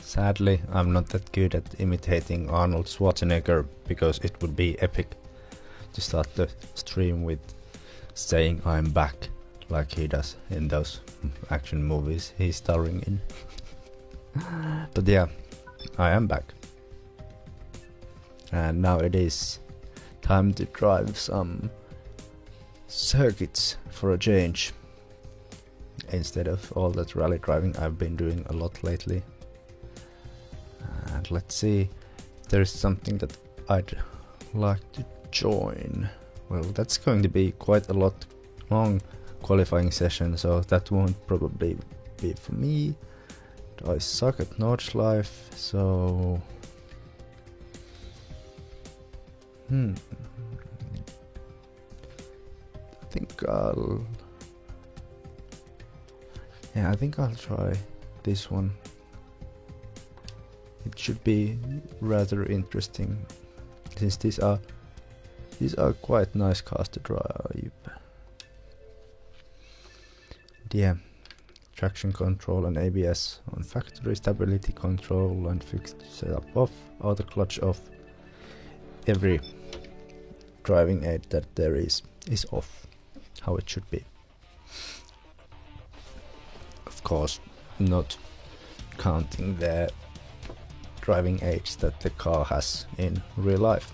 Sadly, I'm not that good at imitating Arnold Schwarzenegger, because it would be epic to start the stream with saying I'm back, like he does in those action movies he's starring in. But yeah, I am back. And now it is time to drive some circuits for a change, instead of all that rally driving I've been doing a lot lately. And let's see, there's something that I'd like to join. Well, that's going to be quite a long qualifying session, so that won't probably be for me. I suck at Nordschleife, so I think I'll try this one. It should be rather interesting, since these are quite nice cars to drive. Yeah, traction control and ABS on factory, stability control and fixed setup off, auto clutch off. Every driving aid that there is off, how it should be. Of course, not counting the driving aids that the car has in real life.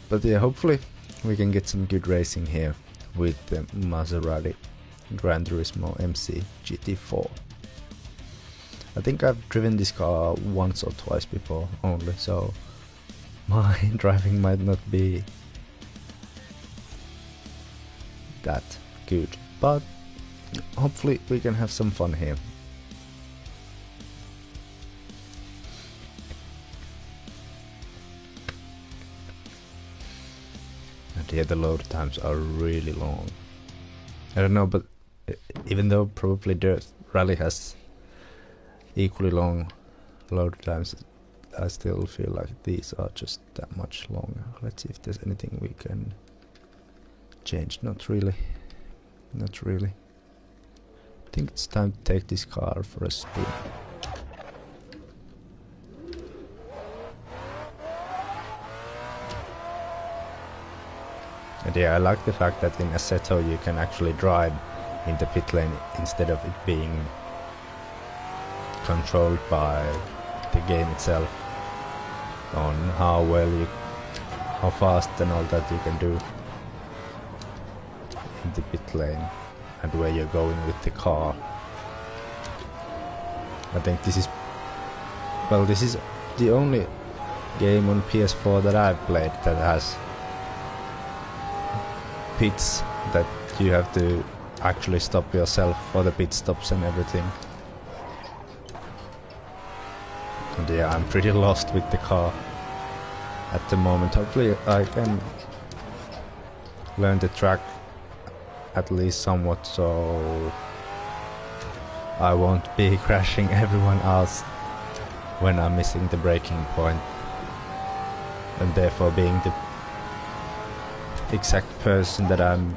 But yeah, hopefully we can get some good racing here with the Maserati Gran Turismo MC GT4. I think I've driven this car once or twice before only, so my driving might not be that good, but hopefully we can have some fun here. And yeah, the load times are really long. I don't know, but even though probably the rally has equally long load times, I still feel like these are just that much longer. Let's see if there's anything we can change. Not really. I think it's time to take this car for a spin. And yeah, I like the fact that in Assetto you can actually drive in the pit lane instead of it being controlled by the game itself, on how fast and all that you can do in the pit lane and where you're going with the car. I think this is the only game on PS4 that I've played that has pits that you have to actually stop yourself for the pit stops and everything. And yeah, I'm pretty lost with the car at the moment. Hopefully I can learn the track at least somewhat, so I won't be crashing everyone else when I'm missing the braking point, and therefore being the exact person that I'm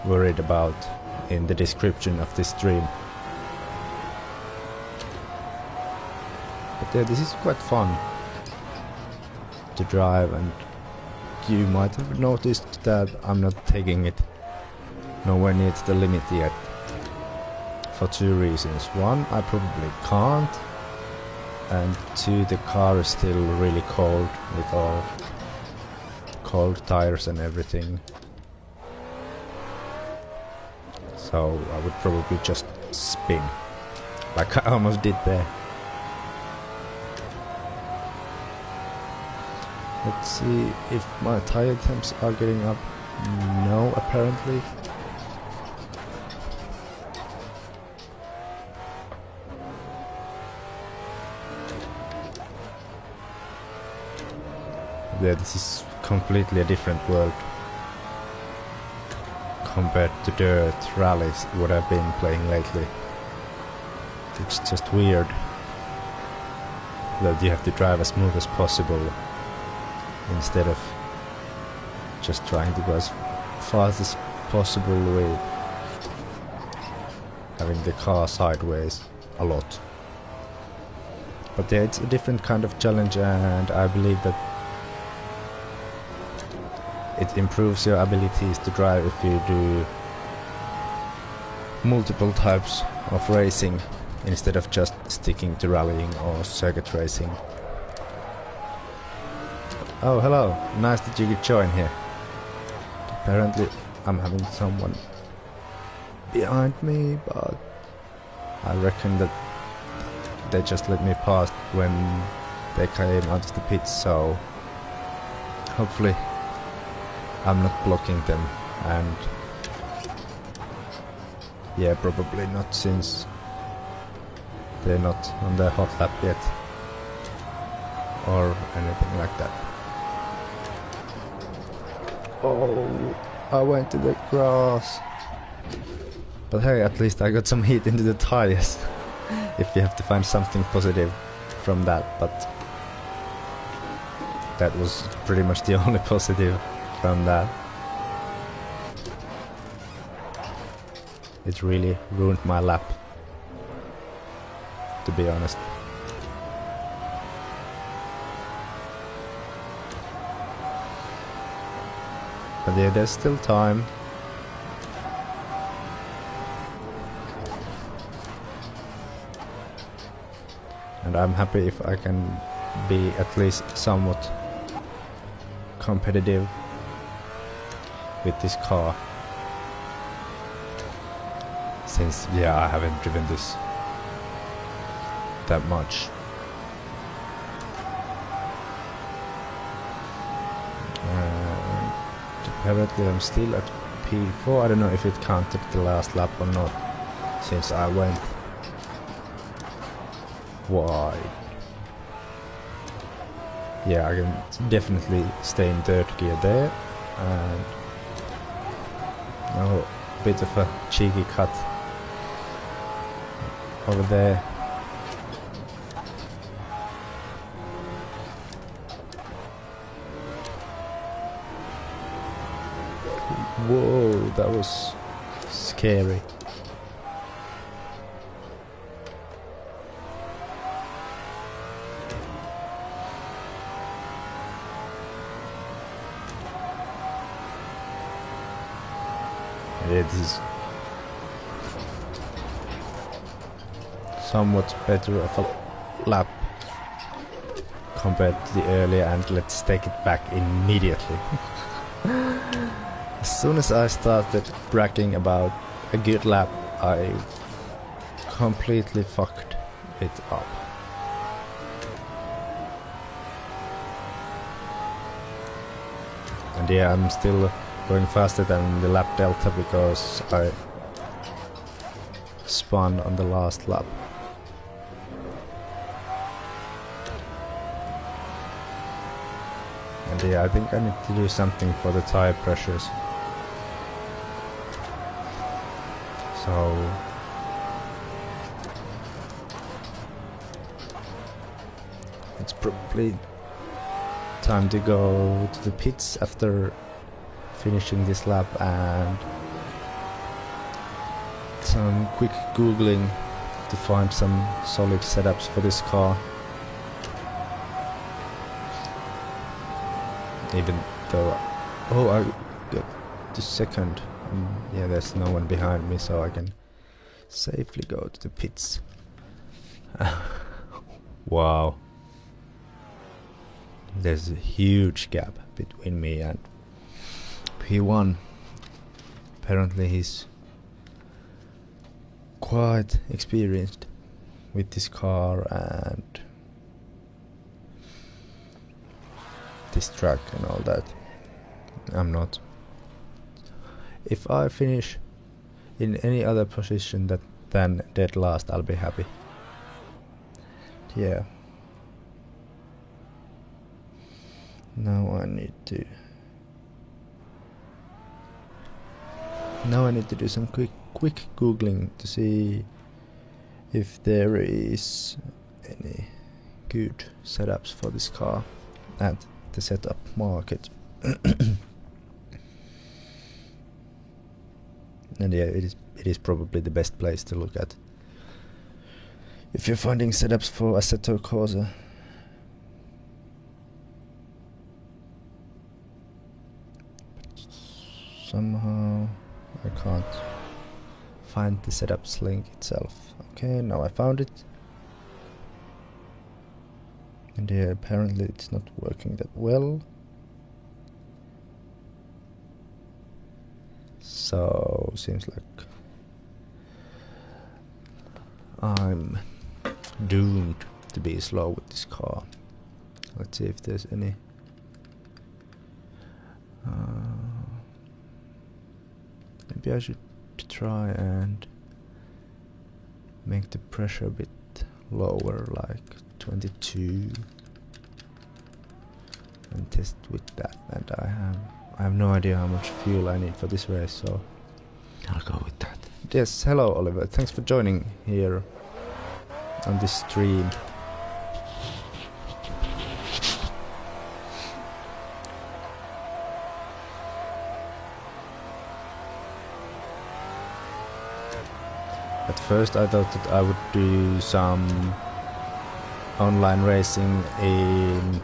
worried about in the description of this stream. But yeah, this is quite fun to drive, and you might have noticed that I'm not taking it nowhere near to the limit yet, for two reasons. One, I probably can't, and two, the car is still really cold with all cold tires and everything, so I would probably just spin, like I almost did there. Let's see if my tire temps are getting up. No, apparently. Yeah, this is completely a different world compared to dirt rallies what I've been playing lately. It's just weird that you have to drive as smooth as possible instead of just trying to go as fast as possible with having the car sideways a lot. But yeah, it's a different kind of challenge, and I believe that it improves your abilities to drive if you do multiple types of racing instead of just sticking to rallying or circuit racing. Oh, hello, nice that you could join here. Apparently I'm having someone behind me, but I reckon that they just let me pass when they came out of the pits, so hopefully I'm not blocking them, and yeah, probably not, since they're not on their hot lap yet or anything like that. Oh, I went to the grass. But hey, at least I got some heat into the tires. If you have to find something positive from that, but that was pretty much the only positive from that. It really ruined my lap, to be honest. But yeah, there's still time. And I'm happy if I can be at least somewhat competitive with this car. Since, yeah, I haven't driven this that much. And apparently I'm still at P4. I don't know if it counted the last lap or not, since I went wide. Yeah, I can definitely stay in third gear there. And a bit of a cheeky cut over there. Whoa, that was scary. It is somewhat better of a lap compared to the earlier, and let's take it back immediately. As soon as I started bragging about a good lap, I completely fucked it up. And yeah, I'm still going faster than the lap delta because I spun on the last lap. And yeah, I think I need to do something for the tire pressures. So it's probably time to go to the pits after finishing this lap, and some quick googling to find some solid setups for this car. Even though, oh, I got the second. Yeah, there's no one behind me, so I can safely go to the pits. Wow. There's a huge gap between me and P1. Apparently he's quite experienced with this car and this track and all that. I'm not. If I finish in any other position than dead last, I'll be happy. Yeah. Now I need to do some quick googling to see if there is any good setups for this car at the setup market. And yeah, it is it is probably the best place to look at if you're finding setups for Assetto Corsa. Somehow I can't find the setups link itself. Okay, now I found it. And yeah, apparently it's not working that well. So seems like I'm doomed to be slow with this car. Let's see if there's any maybe I should try and make the pressure a bit lower, like 22, and test with that. And I have no idea how much fuel I need for this race, so I'll go with that. Yes, hello Oliver, thanks for joining here on this stream. At first I thought that I would do some online racing in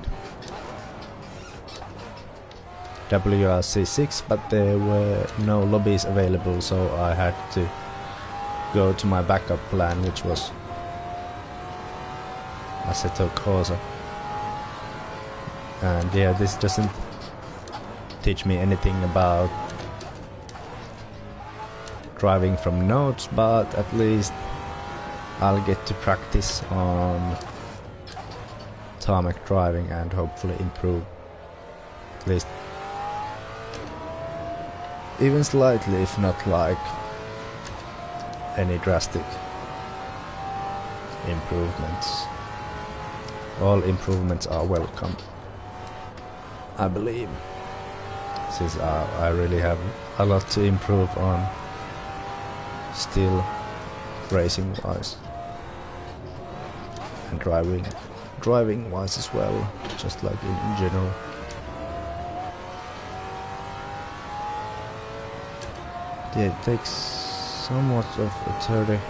WRC6, but there were no lobbies available, so I had to go to my backup plan, which was Assetto Corsa. And yeah, this doesn't teach me anything about driving from notes, but at least I'll get to practice on tarmac driving and hopefully improve at least even slightly, if not like any drastic improvements. All improvements are welcome, I believe, since I really have a lot to improve on still, racing wise and driving wise as well, just like in general. Yeah, it takes somewhat of eternity.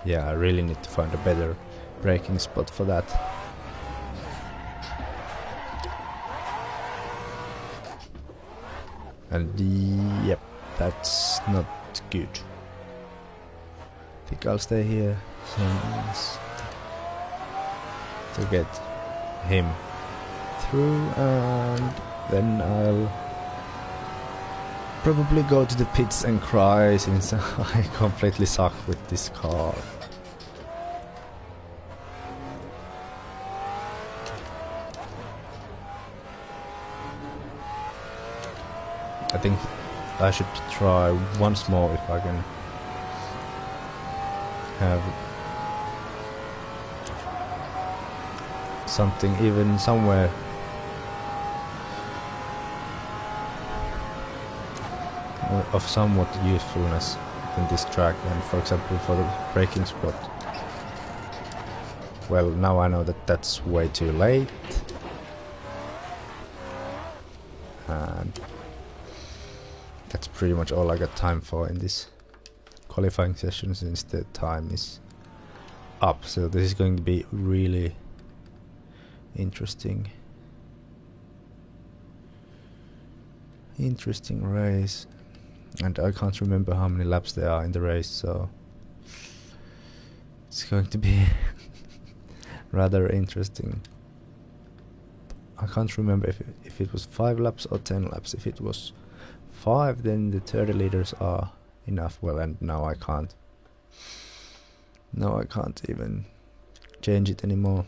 Yeah, I really need to find a better braking spot for that. And yep, that's not good. I think I'll stay here to get him through, and then I'll probably go to the pits and cry, since I completely suck with this car. I think I should try once more if I can have something even somewhere of somewhat usefulness in this track, and for example for the braking spot. Well, now I know that that's way too late, and that's pretty much all I got time for in this qualifying session, since the time is up. So this is going to be really interesting race, and I can't remember how many laps there are in the race, so it's going to be rather interesting. I can't remember if it was 5 laps or 10 laps. If it was 5, then the 30 liters are enough. Well, and now I can't even change it anymore.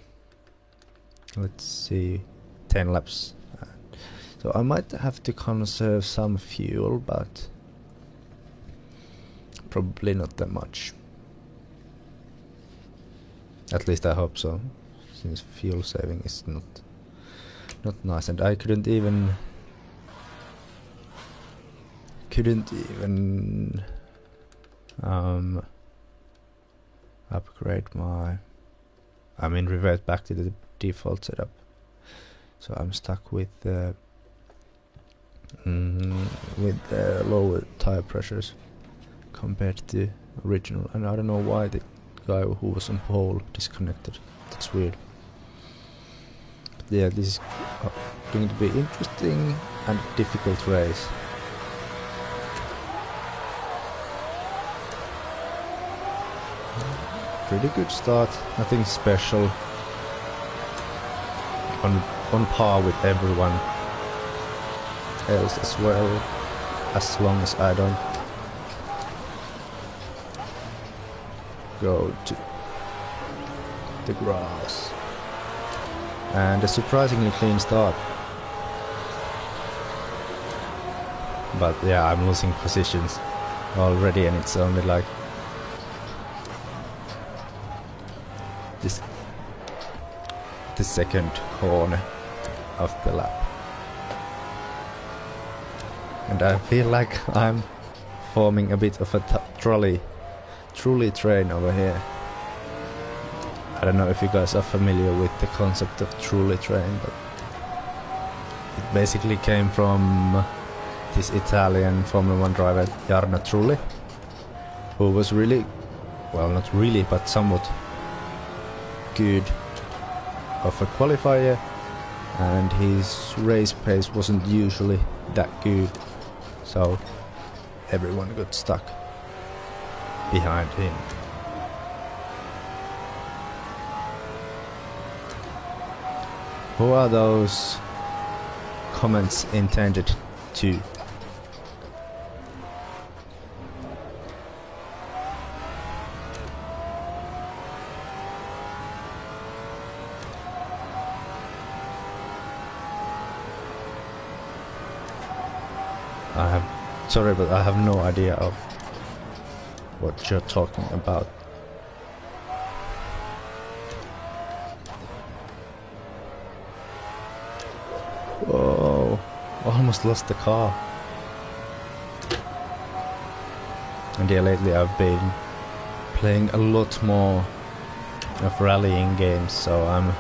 Let's see, 10 laps. So I might have to conserve some fuel, but probably not that much. At least I hope so, since fuel saving is not nice, and I couldn't even upgrade my, revert back to the default setup. So I'm stuck with with lower tire pressures compared to original, and I don't know why the guy who was on pole disconnected. That's weird. But yeah, this is going to be interesting and difficult race. Pretty good start, nothing special. On par with everyone else as well, as long as I don't go to the grass. And a surprisingly clean start. But yeah, I'm losing positions already, and it's only like the second corner of the lap. And I feel like I'm forming a bit of a trolley train over here. I don't know if you guys are familiar with the concept of trolley train, but it basically came from this Italian Formula 1 driver Jarno Trulli, who was really, well, not really, but somewhat good of a qualifier, and his race pace wasn't usually that good, so everyone got stuck behind him. Who are those comments intended to? Sorry, but I have no idea of what you're talking about. Whoa, almost lost the car. And yeah, lately I've been playing a lot more of rallying games, so I'm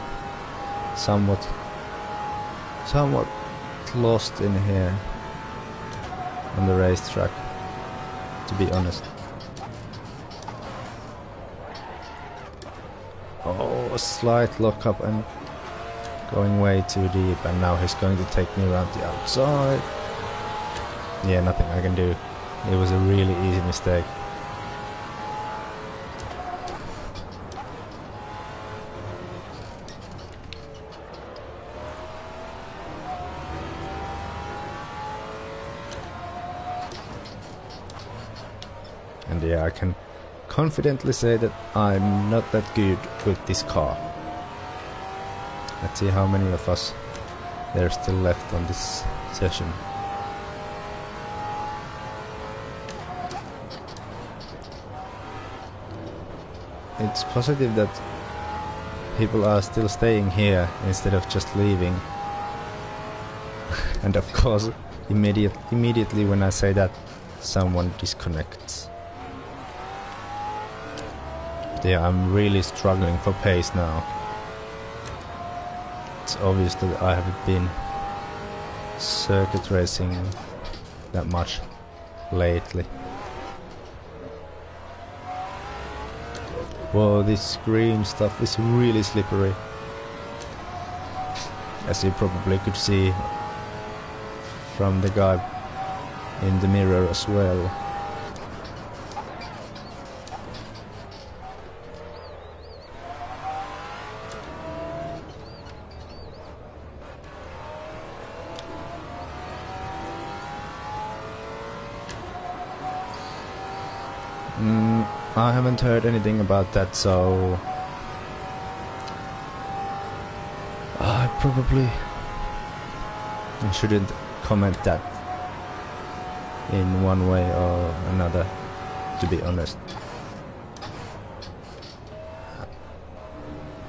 somewhat lost in here on the racetrack, to be honest. Oh, a slight lockup and going way too deep, and now he's going to take me around the outside. Yeah, nothing I can do. It was a really easy mistake. And yeah, I can confidently say that I'm not that good with this car. Let's see how many of us there's still left on this session. It's positive that people are still staying here instead of just leaving. And of course, immediately when I say that, someone disconnects. Yeah, I'm really struggling for pace now. It's obvious that I haven't been circuit racing that much lately. Whoa, this green stuff is really slippery. As you probably could see from the guy in the mirror as well. I haven't heard anything about that, so I probably shouldn't comment that in one way or another, to be honest.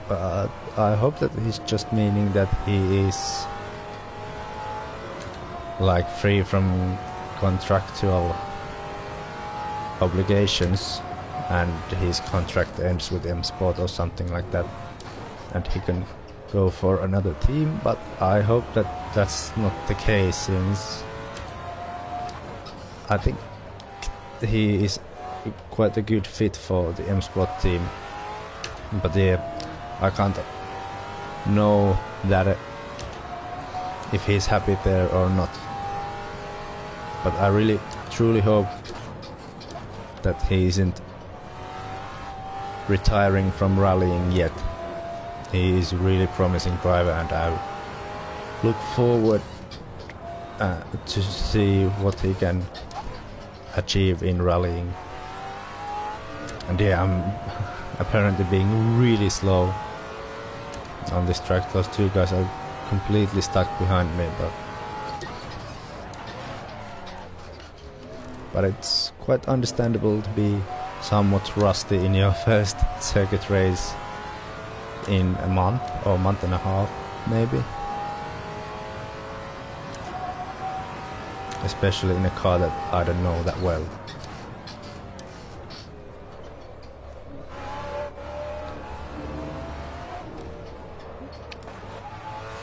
But I hope that he's just meaning that he is like free from contractual obligations and his contract ends with M Sport or something like that, and he can go for another team. But I hope that that's not the case, since I think he is quite a good fit for the M-Sport team. But yeah, I can't know that if he's happy there or not. But I really truly hope that he isn't retiring from rallying yet. He is a really promising driver, and I look forward to see what he can achieve in rallying. And yeah, I'm apparently being really slow on this track. Those two guys are completely stuck behind me, but it's quite understandable to be somewhat rusty in your first circuit race in a month or month and a half, maybe. Especially in a car that I don't know that well.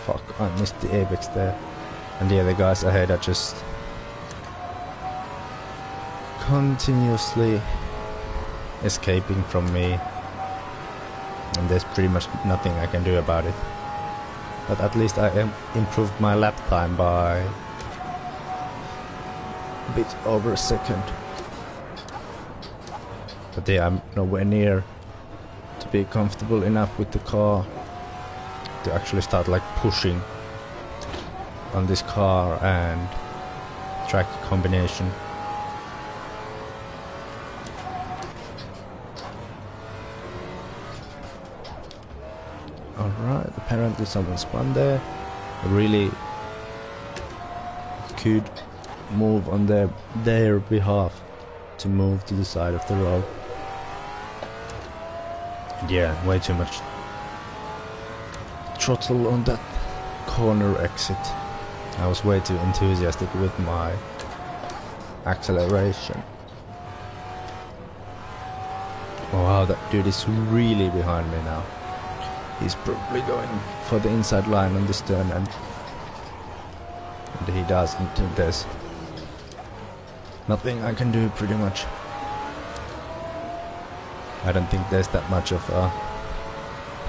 Fuck, I missed the apex there. And yeah, the guys ahead are just continuously escaping from me, and there's pretty much nothing I can do about it. But at least I improved my lap time by a bit over a second. But yeah, I'm nowhere near to be comfortable enough with the car to actually start like pushing on this car and track combination. Alright, apparently someone spun there. A really good move on their behalf to move to the side of the road. And yeah, way too much throttle on that corner exit. I was way too enthusiastic with my acceleration. Oh wow, that dude is really behind me now. He's probably going for the inside line on this turn, and he doesn't. There's nothing I can do pretty much. I don't think there's that much of a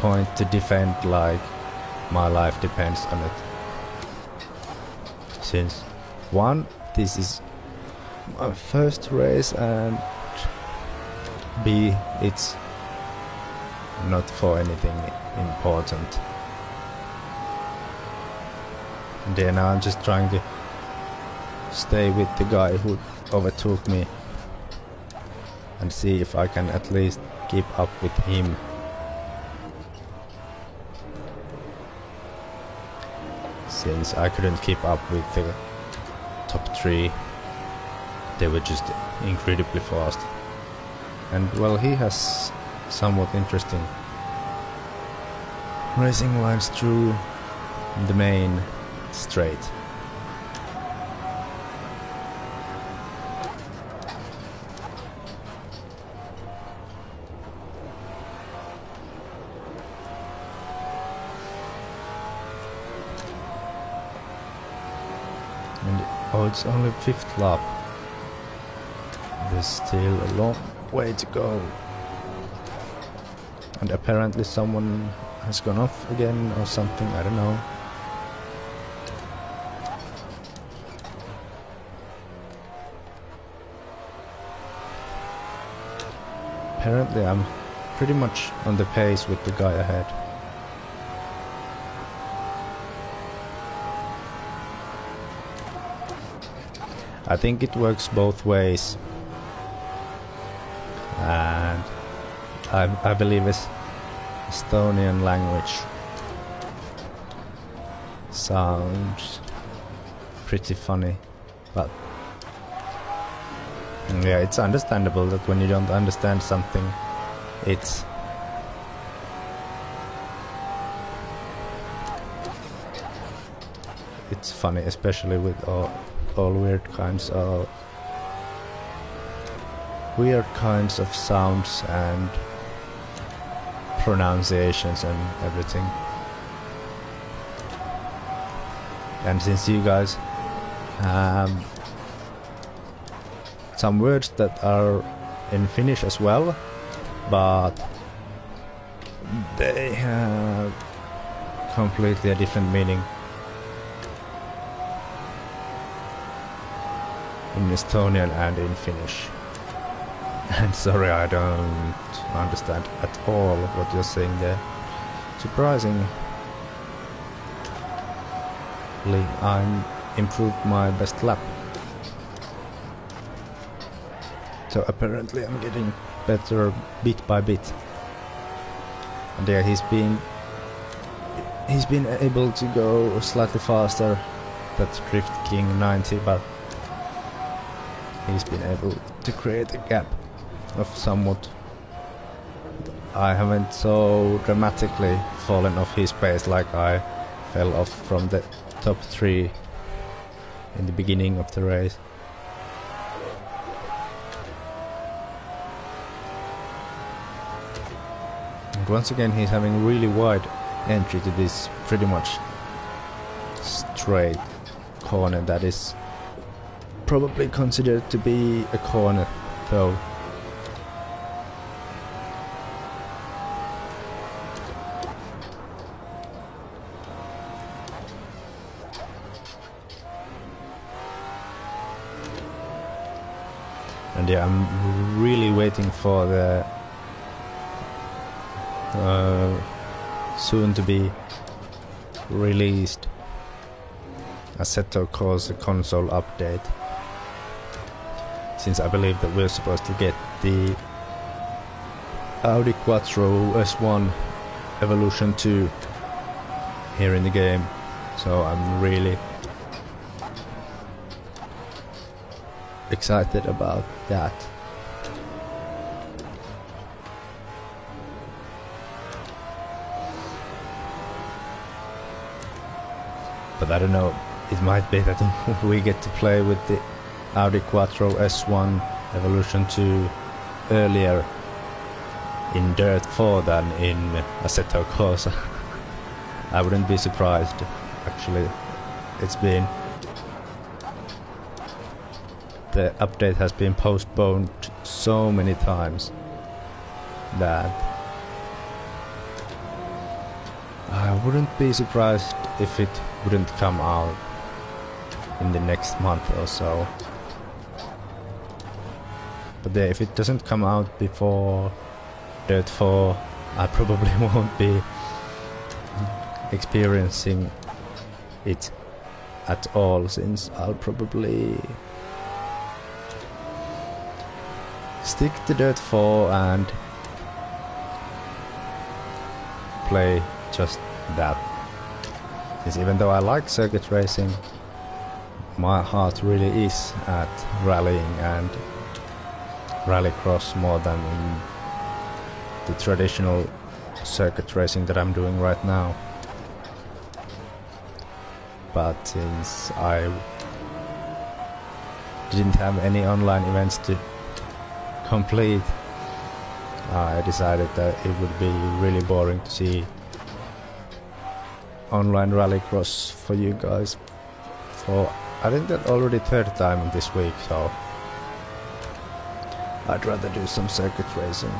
point to defend, like my life depends on it. Since one, this is my first race, and B, it's not for anything important. And then I'm just trying to stay with the guy who overtook me and see if I can at least keep up with him. Since I couldn't keep up with the top three, they were just incredibly fast. And well, he has somewhat interesting racing lines through the main straight. And oh, it's only 5th lap. There's still a long way to go. And apparently someone has gone off again or something, I don't know. Apparently I'm pretty much on the pace with the guy ahead. I think it works both ways. And I believe it's Estonian language sounds pretty funny, but yeah, it's understandable that when you don't understand something, it's funny, especially with all weird kinds of sounds and pronunciations and everything. And since you guys have some words that are in Finnish as well, but they have completely a different meaning in Estonian and in Finnish. And sorry, I don't understand at all what you're saying there. Surprisingly, I'm improved my best lap. So apparently I'm getting better bit by bit. And yeah, he's been able to go slightly faster. That's Drift King 90, but he's been able to create a gap of somewhat. I haven't so dramatically fallen off his pace like I fell off from the top 3 in the beginning of the race. And once again he's having really wide entry to this pretty much straight corner that is probably considered to be a corner though. And yeah, I'm really waiting for the soon to be released Assetto Corsa console update, since I believe that we're supposed to get the Audi Quattro S1 Evolution 2 here in the game, so I'm really excited about that. But I don't know, it might be that we get to play with the Audi Quattro S1 Evolution 2 earlier in Dirt 4 than in Assetto Corsa. I wouldn't be surprised, actually. The update has been postponed so many times that I wouldn't be surprised if it wouldn't come out in the next month or so. But if it doesn't come out before Dirt 4, I probably won't be experiencing it at all, since I'll probably stick to Dirt 4 and play just that. Because even though I like circuit racing, my heart really is at rallying and rallycross more than in the traditional circuit racing that I'm doing right now. But since I didn't have any online events to complete, I decided that it would be really boring to see online rallycross for you guys for I think that already 3rd time this week, so I'd rather do some circuit racing.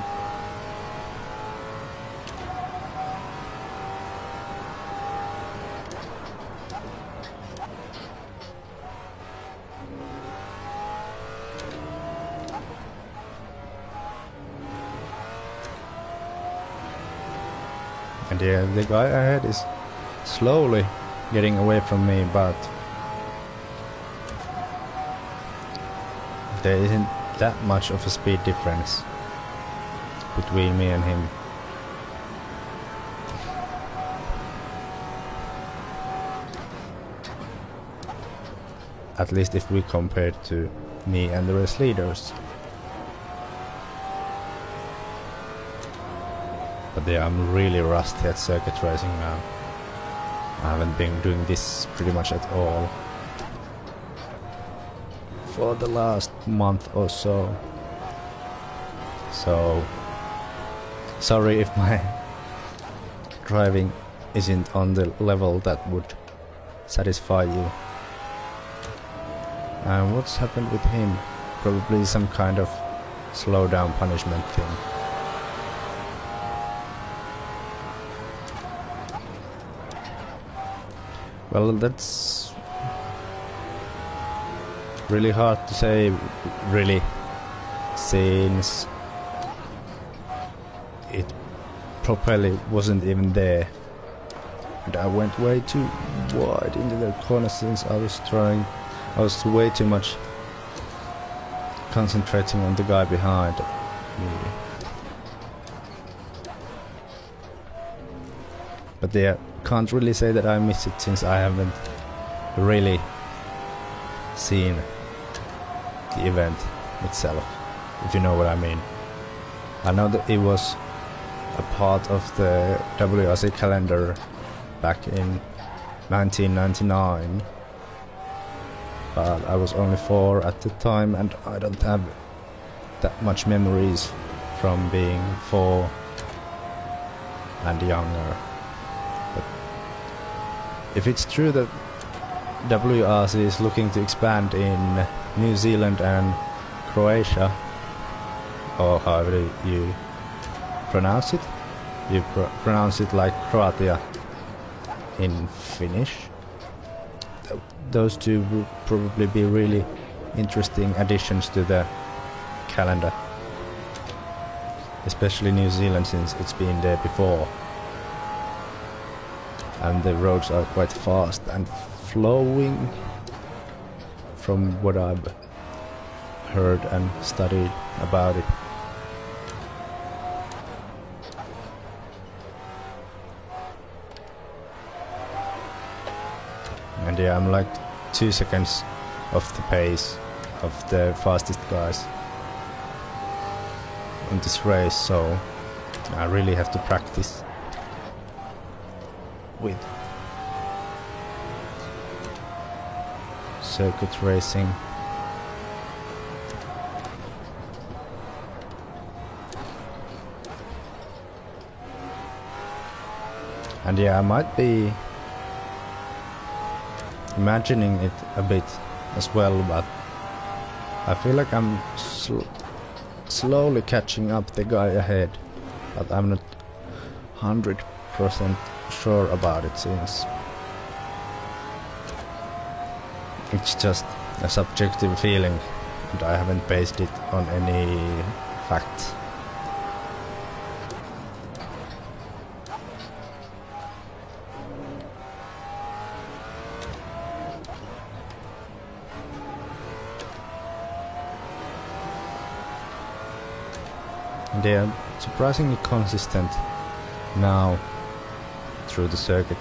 And yeah, the guy ahead is slowly getting away from me, but there isn't that much of a speed difference between me and him. At least if we compare to me and the race leaders. But yeah, I'm really rusty at circuit racing now. I haven't been doing this pretty much at all for the last month or so. So sorry if my driving isn't on the level that would satisfy you. And what's happened with him? Probably some kind of slow down punishment thing. Well, that's really hard to say, really, since it properly wasn't even there. And I went way too wide into the corner since I was way too much concentrating on the guy behind me. But yeah, can't really say that I missed it since I haven't really seen the event itself, if you know what I mean. I know that it was a part of the WRC calendar back in 1999, but I was only 4 at the time and I don't have that much memories from being 4 and younger. But if it's true that WRC is looking to expand in New Zealand and Croatia, or however you pronounce it, you pronounce it like Croatia in Finnish. Those two will probably be really interesting additions to the calendar, especially New Zealand since it's been there before, and the roads are quite fast and flowing from what I've heard and studied about it. And yeah, I'm like 2 seconds off the pace of the fastest guys in this race, so I really have to practice with circuit racing. And yeah, I might be imagining it a bit as well, but I feel like I'm slowly catching up the guy ahead, but I'm not 100% sure about it since it's just a subjective feeling and I haven't based it on any facts. They are surprisingly consistent now through the circuit.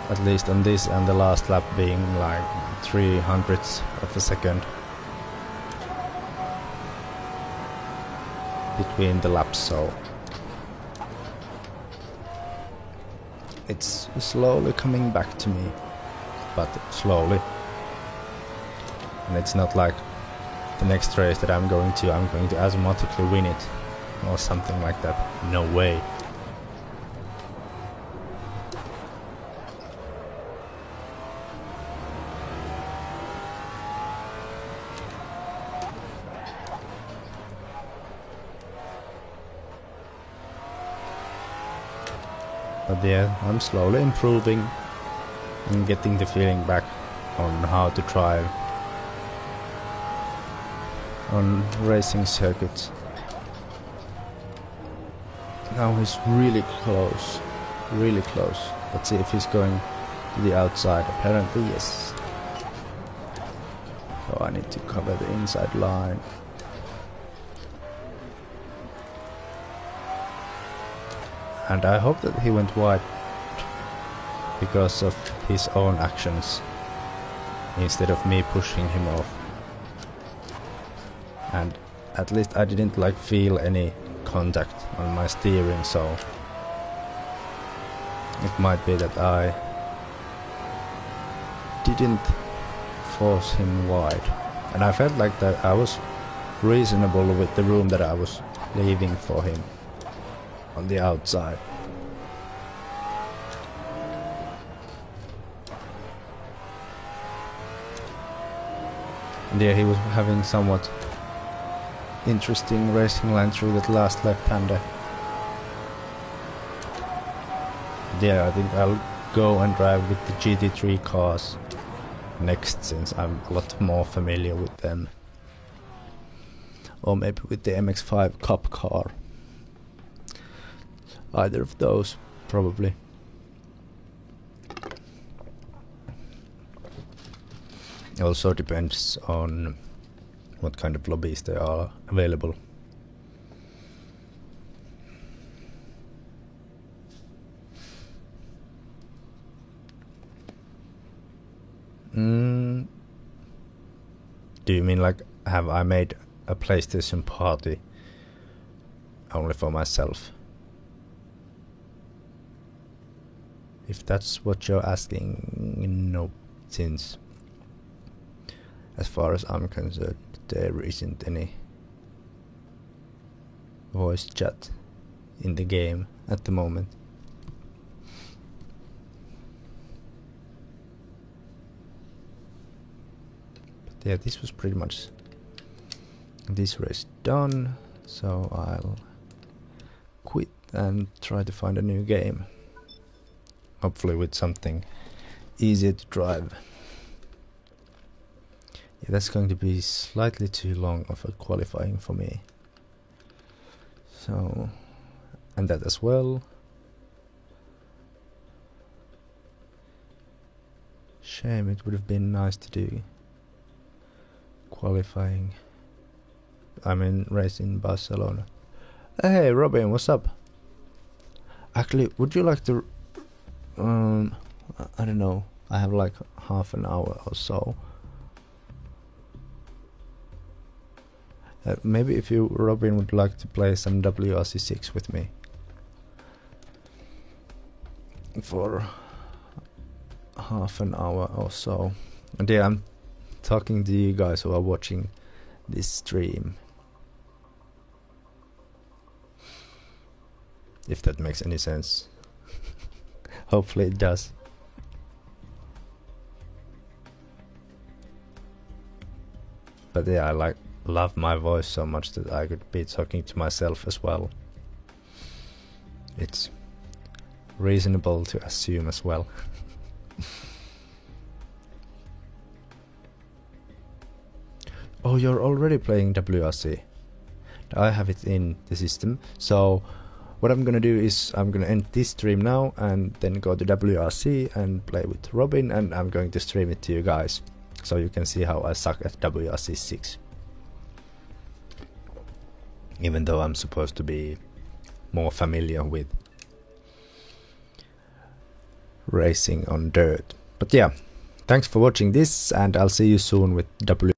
At least on this and the last lap being like 300ths of a second between the laps, so it's slowly coming back to me, but slowly. And it's not like the next race that I'm going to automatically win it or something like that. No way. But yeah, I'm slowly improving and getting the feeling back on how to drive on racing circuits. Now he's really close, really close. Let's see if he's going to the outside. Apparently yes. So I need to cover the inside line. And I hope that he went wide because of his own actions instead of me pushing him off. And at least I didn't like feel any contact on my steering, so it might be that I didn't force him wide. And I felt like that I was reasonable with the room that I was leaving for him on the outside. Yeah, he was having somewhat interesting racing line through that last left-hander. Yeah, I think I'll go and drive with the GT3 cars next, since I'm a lot more familiar with them. Or maybe with the MX-5 Cup car. Either of those, probably. Also depends on what kind of lobbies there are available. Do you mean like, have I made a PlayStation party only for myself? If that's what you're asking, no, since as far as I'm concerned, there isn't any voice chat in the game at the moment. But yeah, this was pretty much this race done, so I'll quit and try to find a new game. Hopefully with something easier to drive. Yeah, that's going to be slightly too long of a qualifying for me. So, and that as well. Shame, it would have been nice to do qualifying. I'm in race in Barcelona. Hey Robin, what's up? Actually, would you like to I don't know, I have like half an hour or so. Maybe if you, Robin, would like to play some WRC6 with me for half an hour or so. And yeah, I'm talking to you guys who are watching this stream. If that makes any sense. Hopefully it does. But yeah, I love my voice so much that I could be talking to myself as well. It's reasonable to assume as well. Oh, you're already playing WRC. I have it in the system, so what I'm gonna do is I'm gonna end this stream now and then go to WRC and play with Robin, and I'm going to stream it to you guys so you can see how I suck at WRC6. Even though I'm supposed to be more familiar with racing on dirt. But yeah, thanks for watching this, and I'll see you soon with